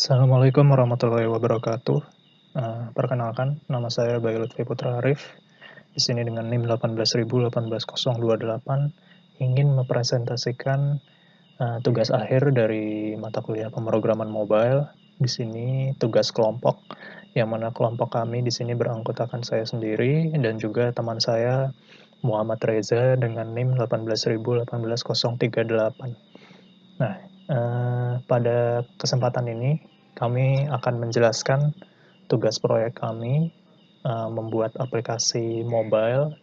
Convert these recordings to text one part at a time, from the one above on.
Assalamualaikum warahmatullahi wabarakatuh. Perkenalkan, nama saya Bayu Lutfi Putra Arif. Di sini dengan NIM 1818028 ingin mempresentasikan tugas akhir dari mata kuliah pemrograman mobile. Di sini tugas kelompok, yang mana kelompok kami di sini beranggotakan saya sendiri dan juga teman saya Muhammad Reza dengan NIM 1818038. Nah, pada kesempatan ini kami akan menjelaskan tugas proyek kami membuat aplikasi mobile,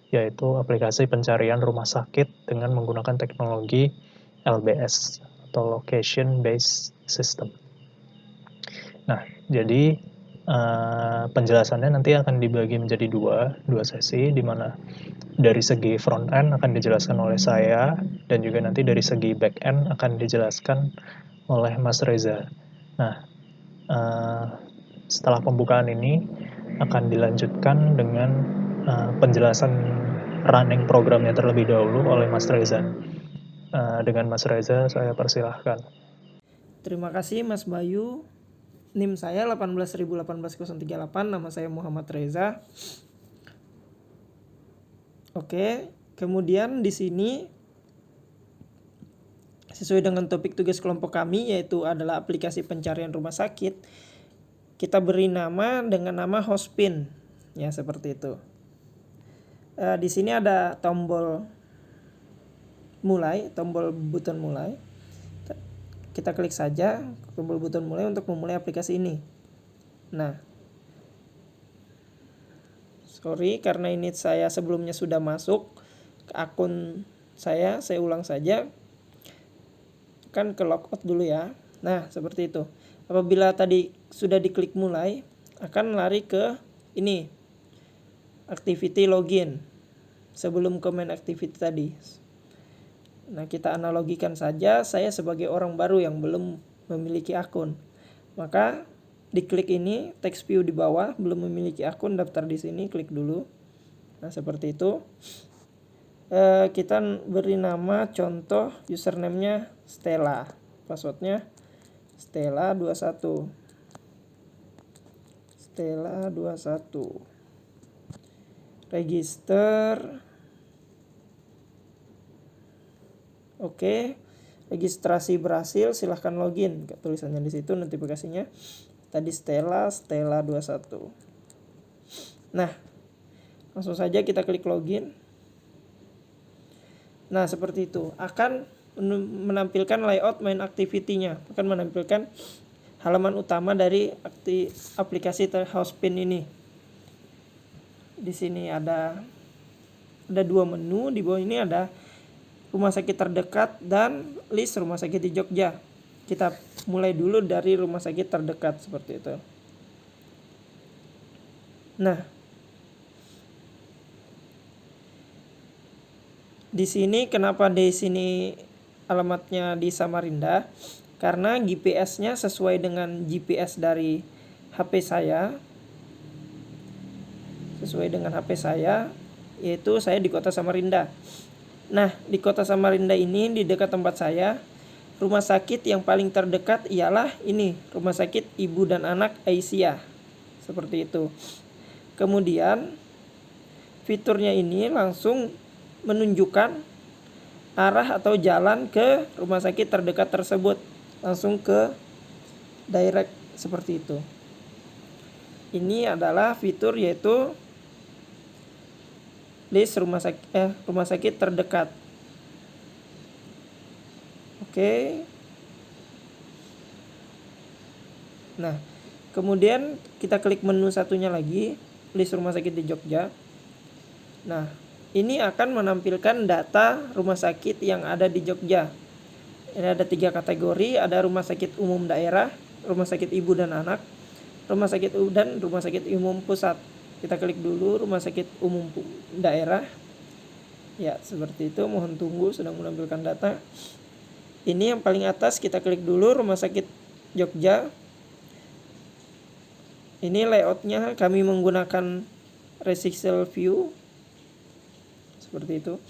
yaitu aplikasi pencarian rumah sakit dengan menggunakan teknologi LBS atau Location Based System. Nah, jadi penjelasannya nanti akan dibagi menjadi dua sesi, di mana dari segi front end akan dijelaskan oleh saya, dan juga nanti dari segi back end akan dijelaskan oleh Mas Reza. Nah, setelah pembukaan ini akan dilanjutkan dengan penjelasan running programnya terlebih dahulu oleh Mas Reza. Dengan Mas Reza, saya persilahkan. Terima kasih Mas Bayu. NIM saya 1818038, nama saya Muhammad Reza. Oke, kemudian di sini sesuai dengan topik tugas kelompok kami, yaitu adalah aplikasi pencarian rumah sakit, kita beri nama dengan nama Hospin, ya seperti itu. Di sini ada tombol mulai, tombol button mulai. Kita klik saja tombol button mulai untuk memulai aplikasi ini. Nah, sorry karena ini saya sebelumnya sudah masuk ke akun saya ulang saja. Kan ke logout dulu ya. Nah, seperti itu. Apabila tadi sudah diklik mulai, akan lari ke ini, activity login, sebelum ke main activity tadi. Nah, kita analogikan saja, saya sebagai orang baru yang belum memiliki akun. Maka diklik ini, text view di bawah, belum memiliki akun, daftar di sini, klik dulu. Nah, seperti itu. Kita beri nama contoh username-nya Stella. Password-nya Stella 21. Stella 21. Register. Oke, registrasi berhasil, silahkan login. Tulisannya di situ, notifikasinya tadi Stella 21. Nah, langsung saja kita klik login. Nah, seperti itu. Akan menampilkan layout main activity-nya. Akan menampilkan halaman utama dari aplikasi Hospin ini. Di sini ada dua menu. Di bawah ini ada rumah sakit terdekat dan list rumah sakit di Jogja. Kita mulai dulu dari rumah sakit terdekat seperti itu. Nah, di sini kenapa di sini alamatnya di Samarinda? Karena GPS-nya sesuai dengan GPS dari HP saya. Sesuai dengan HP saya, yaitu saya di kota Samarinda. Nah, di kota Samarinda ini, di dekat tempat saya, rumah sakit yang paling terdekat ialah ini, Rumah Sakit Ibu dan Anak Aisyah. Seperti itu. Kemudian, fiturnya ini langsung menunjukkan arah atau jalan ke rumah sakit terdekat tersebut. Langsung ke direct seperti itu. Ini adalah fitur yaitu list rumah sakit terdekat. Oke. Nah, kemudian kita klik menu satunya lagi, list rumah sakit di Jogja. Nah, ini akan menampilkan data rumah sakit yang ada di Jogja. Ini ada 3 kategori, ada rumah sakit umum daerah, rumah sakit ibu dan anak, rumah sakit dan rumah sakit umum pusat. Kita klik dulu rumah sakit umum daerah. Ya, seperti itu. Mohon tunggu, sedang menampilkan data. Ini yang paling atas, kita klik dulu rumah sakit Jogja. Ini layoutnya kami menggunakan Resixel View. Seperti itu.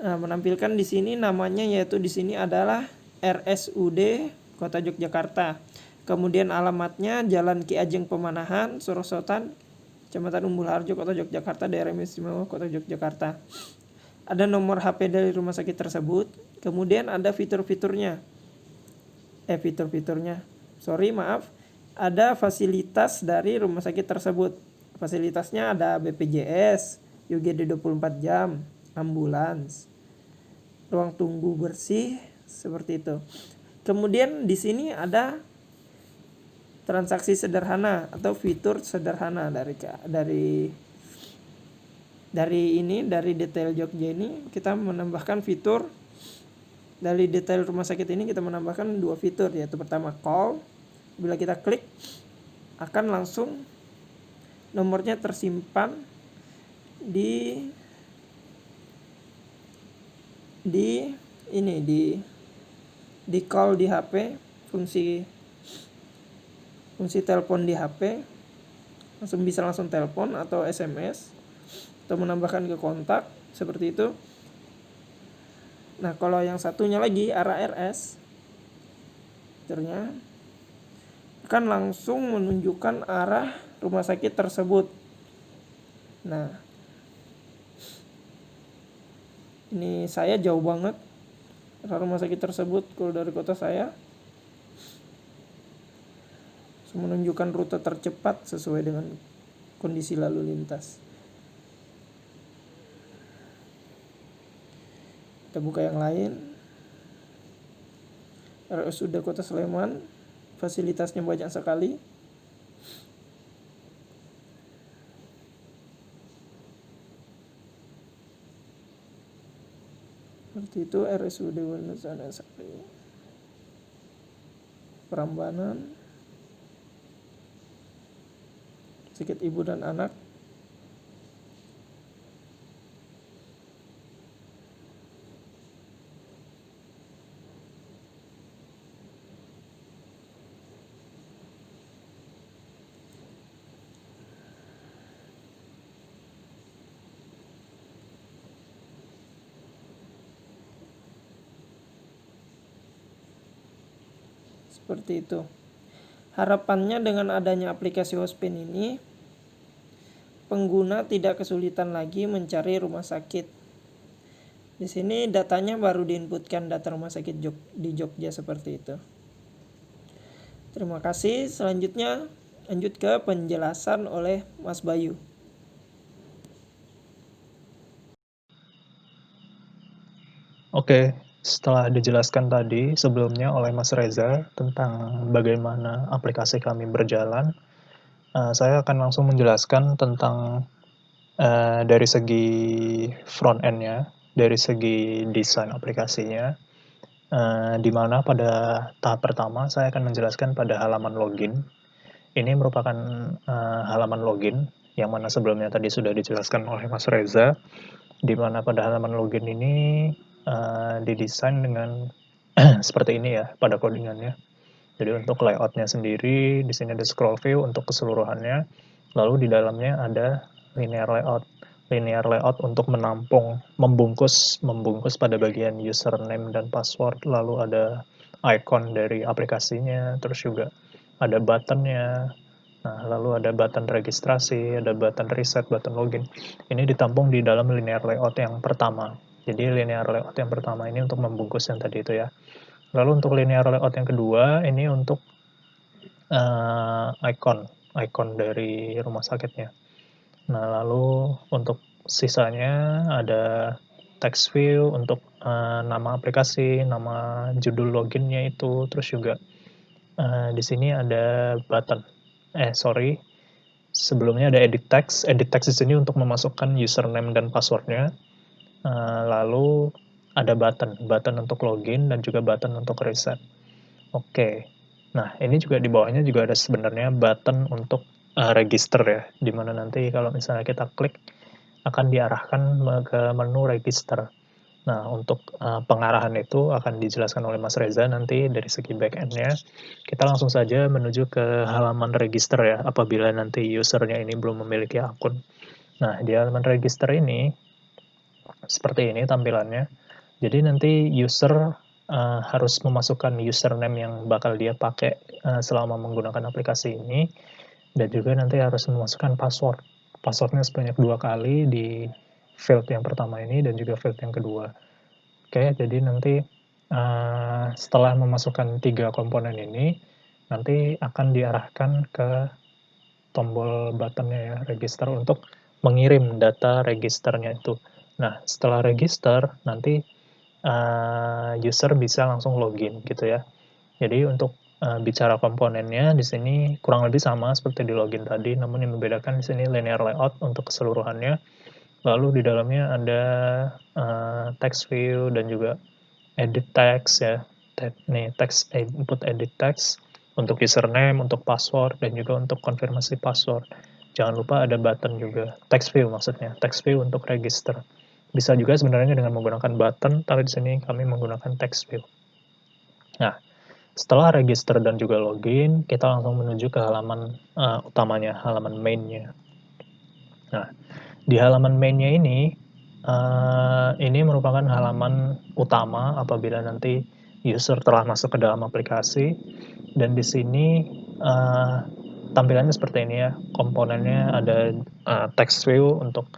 Nah, menampilkan di sini namanya, yaitu di sini adalah RSUD Kota Yogyakarta. Kemudian alamatnya Jalan Ki Ajeng Pemanahan, Sorosotan, Kecamatan Umbul Harjo, Kota Yogyakarta, Daerah Istimewa Kota Yogyakarta. Ada nomor HP dari rumah sakit tersebut. Kemudian ada fitur-fiturnya. Ada fasilitas dari rumah sakit tersebut. Fasilitasnya ada BPJS, UGD 24 jam, ambulans, ruang tunggu bersih, seperti itu. Kemudian di sini ada transaksi sederhana atau fitur sederhana dari detail Jogja ini kita menambahkan fitur. Dari detail rumah sakit ini kita menambahkan 2 fitur, yaitu pertama call. Bila kita klik akan langsung nomornya tersimpan di call di HP, fungsi telepon di HP, bisa langsung telepon atau SMS atau menambahkan ke kontak, seperti itu. Nah, kalau yang satunya lagi arah RS, fiturnya akan langsung menunjukkan arah rumah sakit tersebut. Nah, ini saya jauh banget arah rumah sakit tersebut kalau dari kota saya. Menunjukkan rute tercepat sesuai dengan kondisi lalu lintas. Kita buka yang lain. RSUD Kota Sleman, fasilitasnya banyak sekali. Seperti itu RSUD Wonosari, Prambanan, sakit ibu dan anak. Seperti itu. Harapannya dengan adanya aplikasi Hospin ini, pengguna tidak kesulitan lagi mencari rumah sakit. Di sini datanya baru diinputkan data rumah sakit di Jogja, seperti itu. Terima kasih. Selanjutnya lanjut ke penjelasan oleh Mas Bayu. Oke, setelah dijelaskan tadi sebelumnya oleh Mas Reza tentang bagaimana aplikasi kami berjalan, saya akan langsung menjelaskan tentang dari segi front end-nya, dari segi desain aplikasinya, di mana pada tahap pertama saya akan menjelaskan pada halaman login. Ini merupakan halaman login yang mana sebelumnya tadi sudah dijelaskan oleh Mas Reza, di mana pada halaman login ini didesain dengan seperti ini ya pada codingannya. Jadi untuk layoutnya sendiri di sini ada scroll view untuk keseluruhannya. Lalu di dalamnya ada linear layout. Linear layout untuk menampung, membungkus pada bagian username dan password. Lalu ada icon dari aplikasinya, terus juga ada buttonnya. Nah, lalu ada button registrasi, ada button reset, button login. Ini ditampung di dalam linear layout yang pertama. Jadi linear layout yang pertama ini untuk membungkus yang tadi itu ya. Lalu untuk linear layout yang kedua ini untuk icon dari rumah sakitnya. Nah, lalu untuk sisanya ada text view untuk nama aplikasi, nama judul loginnya itu, terus juga di sini ada button. Sebelumnya ada edit text. Edit text di sini untuk memasukkan username dan passwordnya. Lalu ada button untuk login dan juga button untuk reset. Oke. Nah, ini juga di bawahnya juga ada sebenarnya button untuk register ya, dimana nanti kalau misalnya kita klik akan diarahkan ke menu register. Nah, untuk pengarahan itu akan dijelaskan oleh Mas Reza nanti dari segi back-end-nya. Kita langsung saja menuju ke halaman register ya, apabila nanti usernya ini belum memiliki akun. Nah, di halaman register ini seperti ini tampilannya. Jadi nanti user harus memasukkan username yang bakal dia pakai selama menggunakan aplikasi ini, dan juga nanti harus memasukkan password. Passwordnya sebanyak 2 kali di field yang pertama ini dan juga field yang kedua. Oke, jadi nanti setelah memasukkan 3 komponen ini, nanti akan diarahkan ke tombol buttonnya ya, register, untuk mengirim data registernya itu. Nah, setelah register, nanti user bisa langsung login gitu ya. Jadi untuk bicara komponennya di sini kurang lebih sama seperti di login tadi, namun yang membedakan di sini linear layout untuk keseluruhannya. Lalu di dalamnya ada text view dan juga edit text ya. Nih text input edit text untuk username, untuk password, dan juga untuk konfirmasi password. Jangan lupa ada button juga, text view maksudnya, text view untuk register. Bisa juga sebenarnya dengan menggunakan button, tapi di sini kami menggunakan text view. Nah, setelah register dan juga login, kita langsung menuju ke halaman utamanya, halaman main-nya. Nah, di halaman main-nya ini merupakan halaman utama apabila nanti user telah masuk ke dalam aplikasi, dan di sini tampilannya seperti ini ya. Komponennya ada text view untuk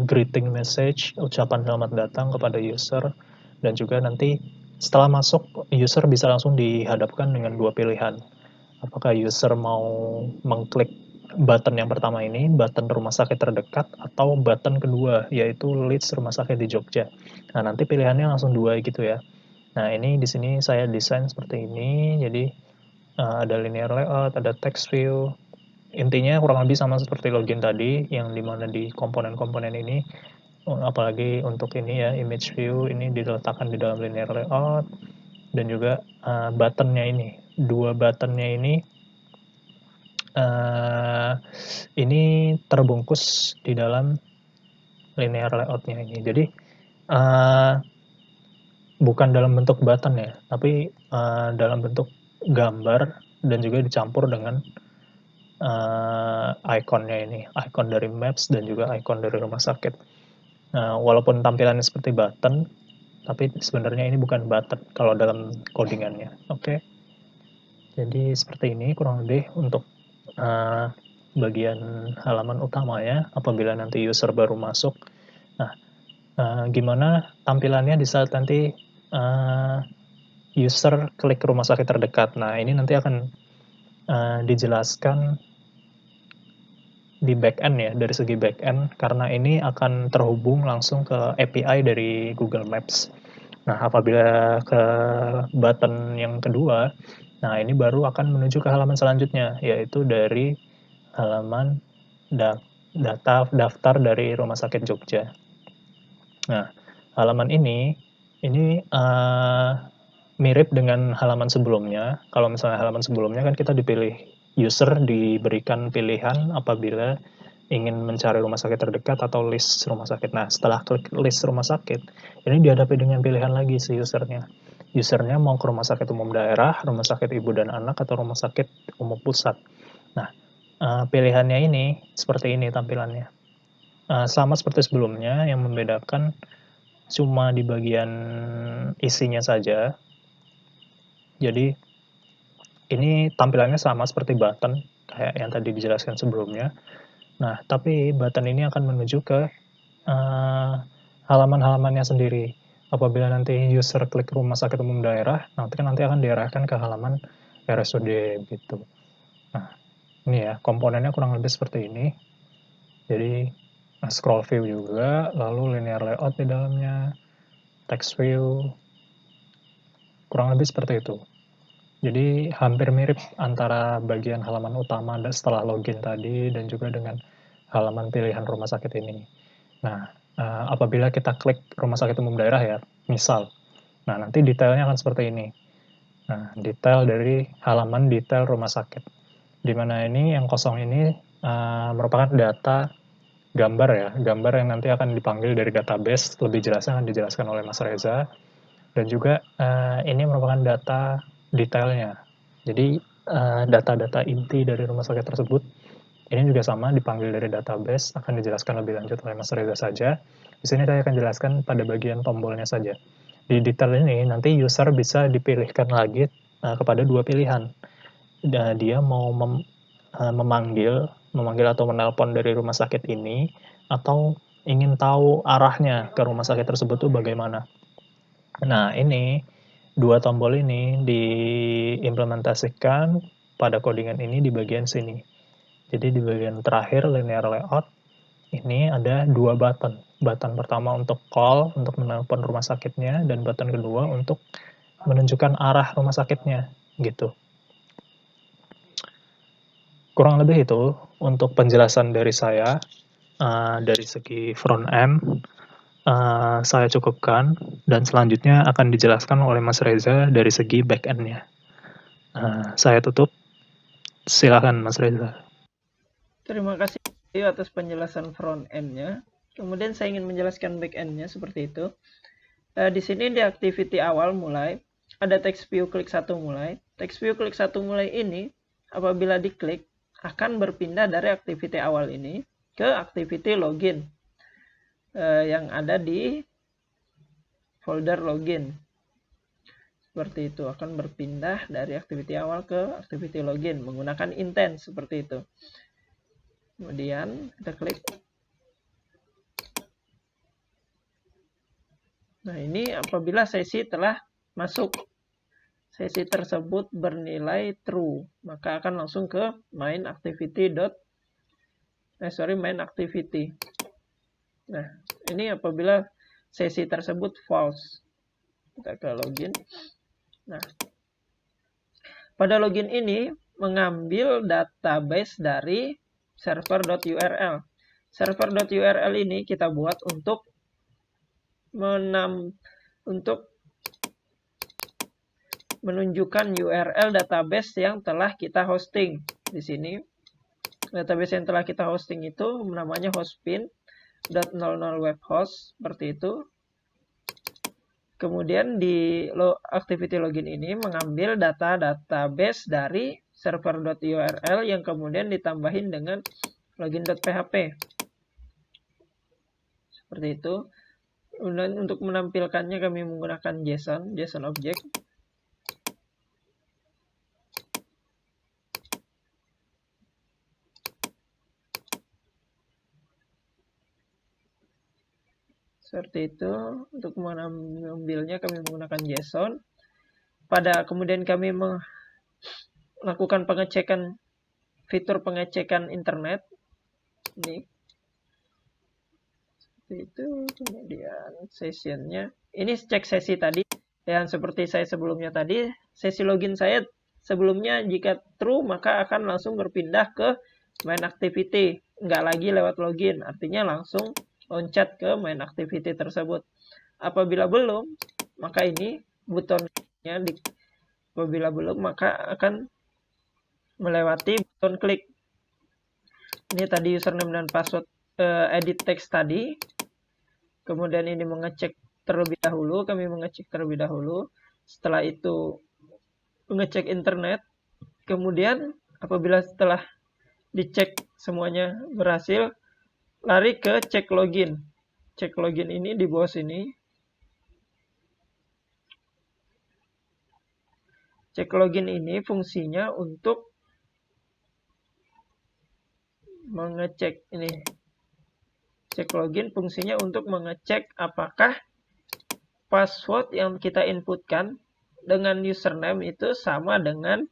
greeting message, ucapan selamat datang kepada user, dan juga nanti setelah masuk, user bisa langsung dihadapkan dengan 2 pilihan. Apakah user mau mengklik button yang pertama ini, button rumah sakit terdekat, atau button kedua, yaitu list rumah sakit di Jogja. Nah, nanti pilihannya langsung 2 gitu ya. Nah, ini di sini saya desain seperti ini, jadi ada linear layout, ada text view. Intinya kurang lebih sama seperti login tadi, yang dimana di komponen-komponen ini, apalagi untuk ini ya, image view, ini diletakkan di dalam linear layout, dan juga buttonnya ini, 2 buttonnya ini terbungkus di dalam linear layoutnya ini. Jadi bukan dalam bentuk button ya, tapi dalam bentuk gambar dan juga dicampur dengan ikonnya ini, ikon dari Maps dan juga ikon dari rumah sakit. Walaupun tampilannya seperti button, tapi sebenarnya ini bukan button kalau dalam codingannya. Oke. Jadi seperti ini kurang lebih untuk bagian halaman utamanya apabila nanti user baru masuk. Nah, gimana tampilannya di saat nanti user klik rumah sakit terdekat. Nah, ini nanti akan dijelaskan di backend ya, dari segi backend, karena ini akan terhubung langsung ke API dari Google Maps. Nah, apabila ke button yang kedua, nah ini baru akan menuju ke halaman selanjutnya, yaitu dari halaman daftar dari Rumah Sakit Jogja. Nah, halaman ini mirip dengan halaman sebelumnya. Kalau misalnya halaman sebelumnya kan kita dipilih, user diberikan pilihan apabila ingin mencari rumah sakit terdekat atau list rumah sakit. Nah, setelah klik list rumah sakit, ini dihadapi dengan pilihan lagi si usernya. Usernya mau ke rumah sakit umum daerah, rumah sakit ibu dan anak, atau rumah sakit umum pusat. Nah, pilihannya ini seperti ini tampilannya. Sama seperti sebelumnya, yang membedakan cuma di bagian isinya saja. Jadi ini tampilannya sama seperti button kayak yang tadi dijelaskan sebelumnya. Nah, tapi button ini akan menuju ke halaman-halamannya sendiri. Apabila nanti user klik rumah sakit umum daerah, nanti akan diarahkan ke halaman RSUD gitu. Nah, ini ya, komponennya kurang lebih seperti ini. Jadi scroll view juga, lalu linear layout di dalamnya, text view, kurang lebih seperti itu. Jadi hampir mirip antara bagian halaman utama setelah login tadi dan juga dengan halaman pilihan rumah sakit ini. Nah, apabila kita klik rumah sakit umum daerah ya, misal, nah nanti detailnya akan seperti ini. Nah, detail dari halaman detail rumah sakit. Di mana ini yang kosong ini merupakan data gambar ya, gambar yang nanti akan dipanggil dari database, lebih jelasnya akan dijelaskan oleh Mas Reza. Dan juga ini merupakan data detailnya. Jadi data-data inti dari rumah sakit tersebut ini juga sama dipanggil dari database, akan dijelaskan lebih lanjut oleh Mas Reza saja. Di sini saya akan jelaskan pada bagian tombolnya saja. Di detail ini nanti user bisa dipilihkan lagi kepada dua pilihan. Dia mau memanggil atau menelpon dari rumah sakit ini, atau ingin tahu arahnya ke rumah sakit tersebut tuh bagaimana. Nah, ini dua tombol ini diimplementasikan pada codingan ini di bagian sini. Jadi di bagian terakhir linear layout ini ada dua button. Button pertama untuk call, untuk menelpon rumah sakitnya, dan button kedua untuk menunjukkan arah rumah sakitnya, gitu. Kurang lebih itu untuk penjelasan dari saya. Dari segi front end, saya cukupkan, dan selanjutnya akan dijelaskan oleh Mas Reza dari segi back end-nya. Saya tutup. Silakan Mas Reza. Terima kasih atas penjelasan front end-nya. Kemudian saya ingin menjelaskan back end-nya seperti itu. Di sini di activity awal mulai, ada text view klik 1 mulai. Text view klik 1 mulai ini, apabila diklik, akan berpindah dari activity awal ini ke activity login yang ada di folder login. Seperti itu, akan berpindah dari activity awal ke activity login menggunakan intent seperti itu. Kemudian kita klik. Nah, ini apabila sesi telah masuk, sesi tersebut bernilai true, maka akan langsung ke main activity. Main activity. Nah, ini apabila sesi tersebut false. Kita ke login. Nah, pada login ini mengambil database dari server.url. Server.url ini kita buat untuk menunjukkan URL database yang telah kita hosting. Di sini database yang telah kita hosting itu namanya hostpin.00webhost seperti itu. Kemudian di activity login ini mengambil data database dari server.url yang kemudian ditambahin dengan login.php. Seperti itu. Dan untuk menampilkannya kami menggunakan JSON object. Seperti itu. Untuk mengambilnya kami menggunakan JSON. Kemudian kami melakukan pengecekan, fitur pengecekan internet. Ini. Seperti itu. Kemudian sessionnya. Ini cek sesi tadi. Dan seperti saya sebelumnya tadi, sesi login saya sebelumnya jika true maka akan langsung berpindah ke main activity. Nggak lagi lewat login. Artinya langsung loncat ke main activity tersebut. Apabila belum, maka ini butonnya apabila belum maka akan melewati buton klik. Ini tadi username dan password edit text tadi. Kemudian ini mengecek terlebih dahulu, kami mengecek terlebih dahulu. Setelah itu mengecek internet. Kemudian apabila setelah dicek semuanya berhasil, lari ke cek login. Cek login ini di bawah sini. Cek login ini fungsinya untuk mengecek ini. Cek login fungsinya untuk mengecek apakah password yang kita inputkan dengan username itu sama dengan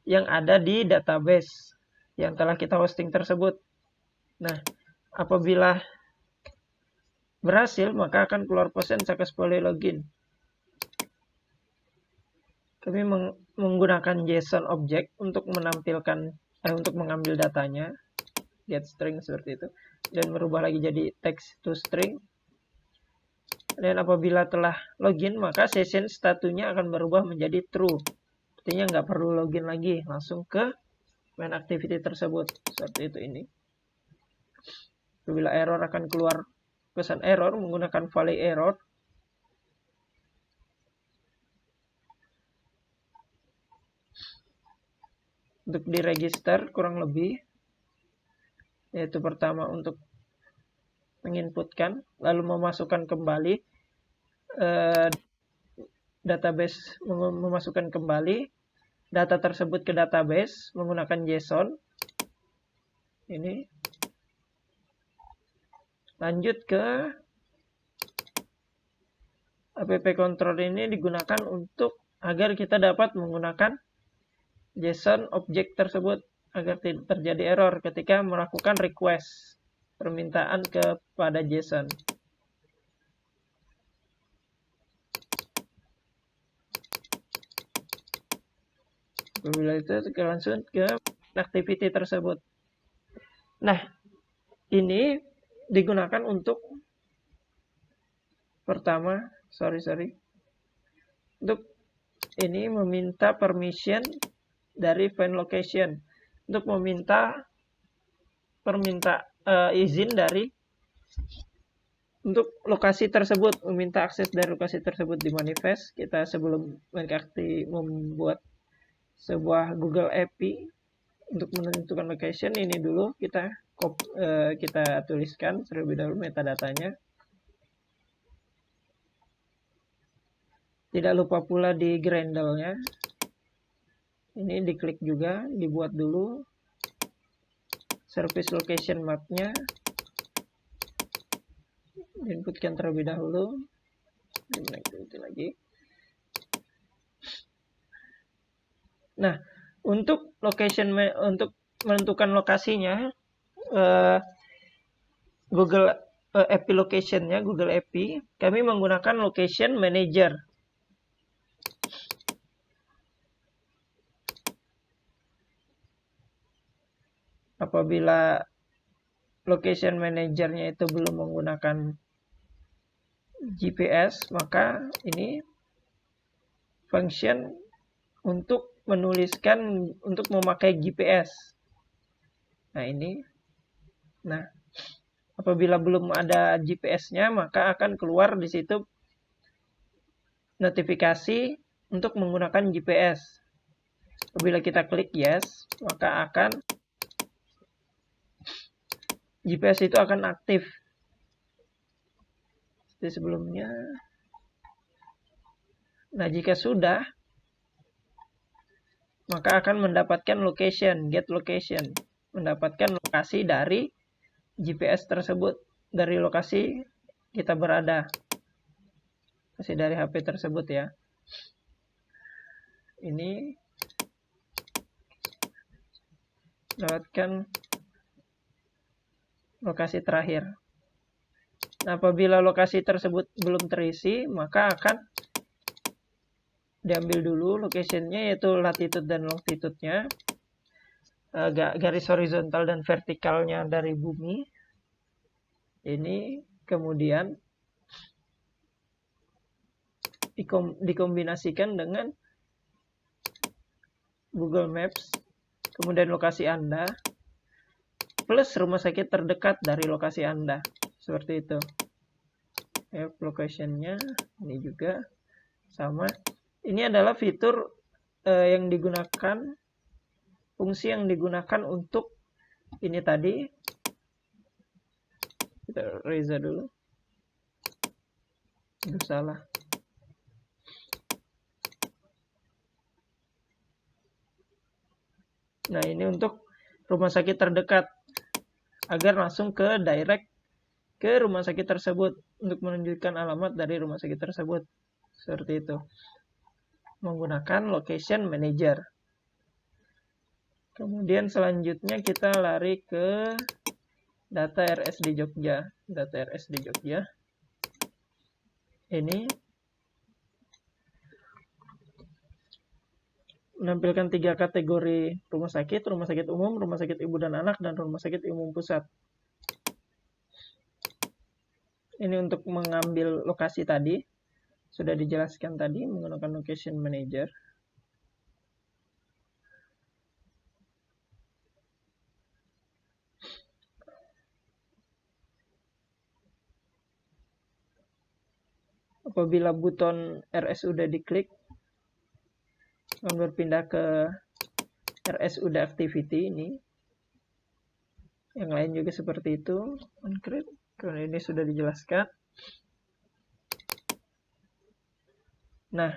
yang ada di database yang telah kita hosting tersebut. Nah, apabila berhasil, maka akan keluar persen successfully login. Kami menggunakan JSON object untuk untuk mengambil datanya, get string seperti itu, dan merubah lagi jadi text to string. Dan apabila telah login, maka session statusnya akan berubah menjadi true. Artinya nggak perlu login lagi, langsung ke main activity tersebut. Seperti itu ini. Apabila error akan keluar pesan error menggunakan valid error. Untuk diregister kurang lebih, yaitu pertama untuk menginputkan, lalu memasukkan kembali database, memasukkan kembali data tersebut ke database menggunakan JSON. Ini lanjut ke app control ini digunakan untuk agar kita dapat menggunakan JSON objek tersebut agar tidak terjadi error ketika melakukan request permintaan kepada JSON. Apabila itu langsung ke activity tersebut. Nah, ini digunakan untuk pertama, untuk ini meminta permission dari find location, untuk meminta izin dari untuk lokasi tersebut, meminta akses dari lokasi tersebut di manifest. Kita sebelum membuat sebuah Google API untuk menentukan location, ini dulu kita tuliskan terlebih dahulu metadatanya. Tidak lupa pula di Gradle-nya. Ini diklik juga, dibuat dulu service location map-nya. Diinputkan terlebih dahulu. Lagi. Nah, untuk menentukan lokasinya, Google API location-nya, Google API, kami menggunakan location manager. Apabila location manager-nya itu belum menggunakan GPS, maka ini function untuk menuliskan untuk memakai GPS. Nah, ini. Nah, apabila belum ada GPS-nya, maka akan keluar di situ notifikasi untuk menggunakan GPS. Apabila kita klik yes, maka GPS itu akan aktif. Seperti sebelumnya. Nah, jika sudah, maka akan mendapatkan location, get location. Mendapatkan lokasi dari GPS tersebut, dari lokasi kita berada. Lokasi dari HP tersebut ya. Ini dapatkan lokasi terakhir. Nah, apabila lokasi tersebut belum terisi, maka akan diambil dulu location-nya, yaitu latitude dan longitude-nya, garis horizontal dan vertikalnya dari bumi. Ini kemudian dikombinasikan dengan Google Maps, kemudian lokasi Anda, plus rumah sakit terdekat dari lokasi Anda. Seperti itu. Location-nya ini juga sama. Ini adalah fitur yang digunakan, fungsi yang digunakan untuk ini tadi. Kita erase dulu. Itu salah. Nah, ini untuk rumah sakit terdekat agar langsung direct ke rumah sakit tersebut untuk menunjukkan alamat dari rumah sakit tersebut. Seperti itu. Menggunakan location manager. Kemudian selanjutnya kita lari ke data RSD Jogja. Data RSD Jogja. Ini menampilkan 3 kategori rumah sakit umum, rumah sakit ibu dan anak, dan rumah sakit umum pusat. Ini untuk mengambil lokasi tadi, sudah dijelaskan tadi menggunakan location manager. Apabila buton RS sudah diklik, akan berpindah ke RSUD activity ini. Yang lain juga seperti itu. Karena ini sudah dijelaskan. Nah,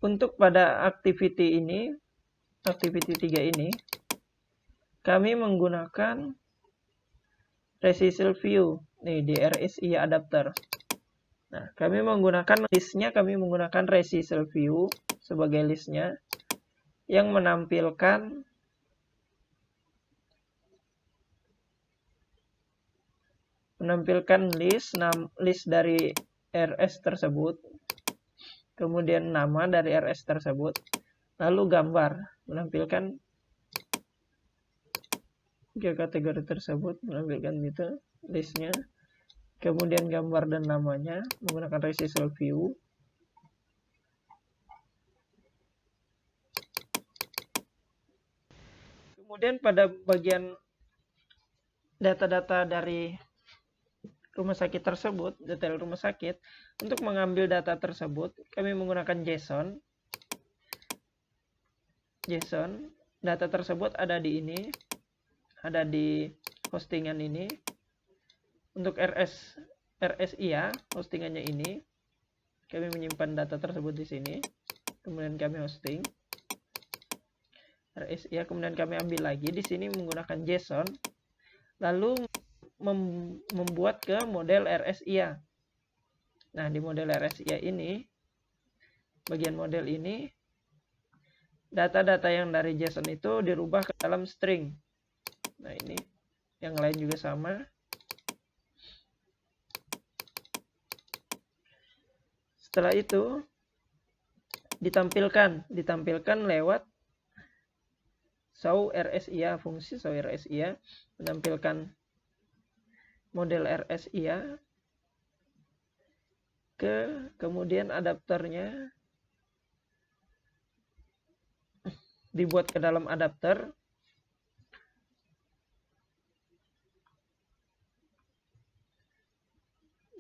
untuk pada activity ini, activity 3 ini, kami menggunakan resisal view nih di RSI adapter. Nah, kami menggunakan listnya, kami menggunakan resisal view sebagai listnya yang menampilkan list dari RS tersebut, kemudian nama dari RS tersebut, lalu gambar menampilkan kategori tersebut, menampilkan itu listnya, kemudian gambar dan namanya menggunakan resisal view. Kemudian pada bagian data-data dari rumah sakit tersebut, detail rumah sakit, untuk mengambil data tersebut kami menggunakan JSON. Data tersebut ada di ini, ada di hostingan ini. Untuk RSIA, hostingannya ini, kami menyimpan data tersebut di sini, kemudian kami hosting RSIA, kemudian kami ambil lagi di sini menggunakan JSON, lalu membuat ke model RSIA. Nah, di model RSIA ini, bagian model ini, data-data yang dari JSON itu dirubah ke dalam string. Nah, ini yang lain juga sama. Setelah itu ditampilkan lewat show RSIA, fungsi show RSIA menampilkan model RSIA kemudian adapternya dibuat ke dalam adapter.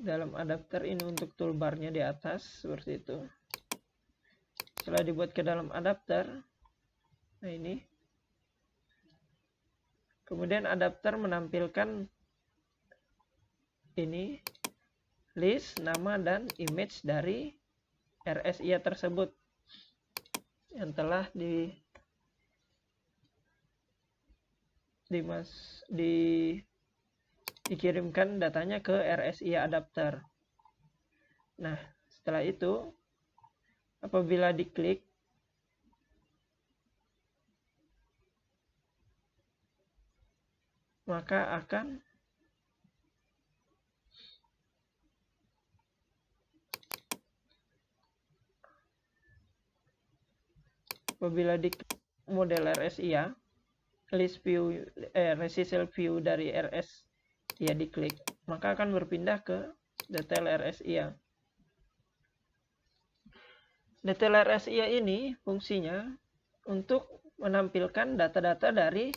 Dalam adapter ini untuk toolbarnya di atas seperti itu. Setelah dibuat ke dalam adapter, nah ini, kemudian adapter menampilkan ini list, nama, dan image dari RSIA tersebut yang telah dikirimkan datanya ke RSIA adapter. Nah, setelah itu apabila diklik, maka akan apabila diklik model RSIA, list view, resisal view dari RSIA diklik, maka akan berpindah ke detail RSIA. Detail RSIA ini fungsinya untuk menampilkan data-data dari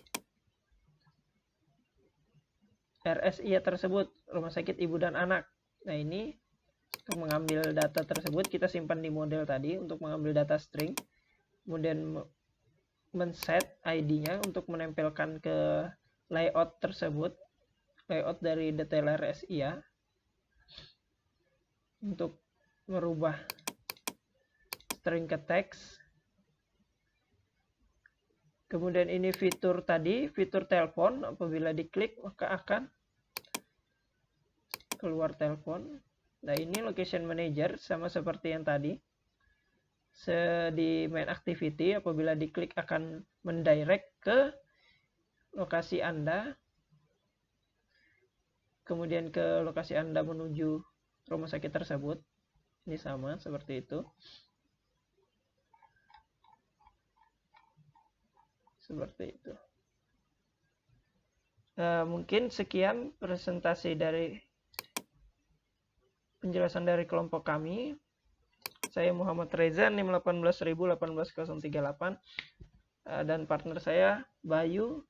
RSIA tersebut, rumah sakit ibu dan anak. Nah, ini untuk mengambil data tersebut kita simpan di model tadi untuk mengambil data string, kemudian men-set ID-nya untuk menempelkan ke layout tersebut, layout dari detail RSIA, untuk merubah string ke teks. Kemudian ini fitur tadi, fitur telepon, apabila diklik maka akan keluar telepon. Nah, ini location manager sama seperti yang tadi. Di main activity, apabila diklik akan mendirect ke lokasi Anda, kemudian ke lokasi Anda menuju rumah sakit tersebut. Ini sama seperti itu. Seperti itu. Mungkin sekian presentasi dari penjelasan dari kelompok kami. Saya Muhammad Reza, NIM 18.18038, dan partner saya Bayu,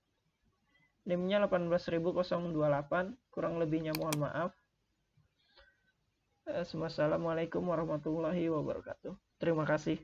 NIM-nya 18.028. Kurang lebihnya mohon maaf. Wassalamualaikum warahmatullahi wabarakatuh. Terima kasih.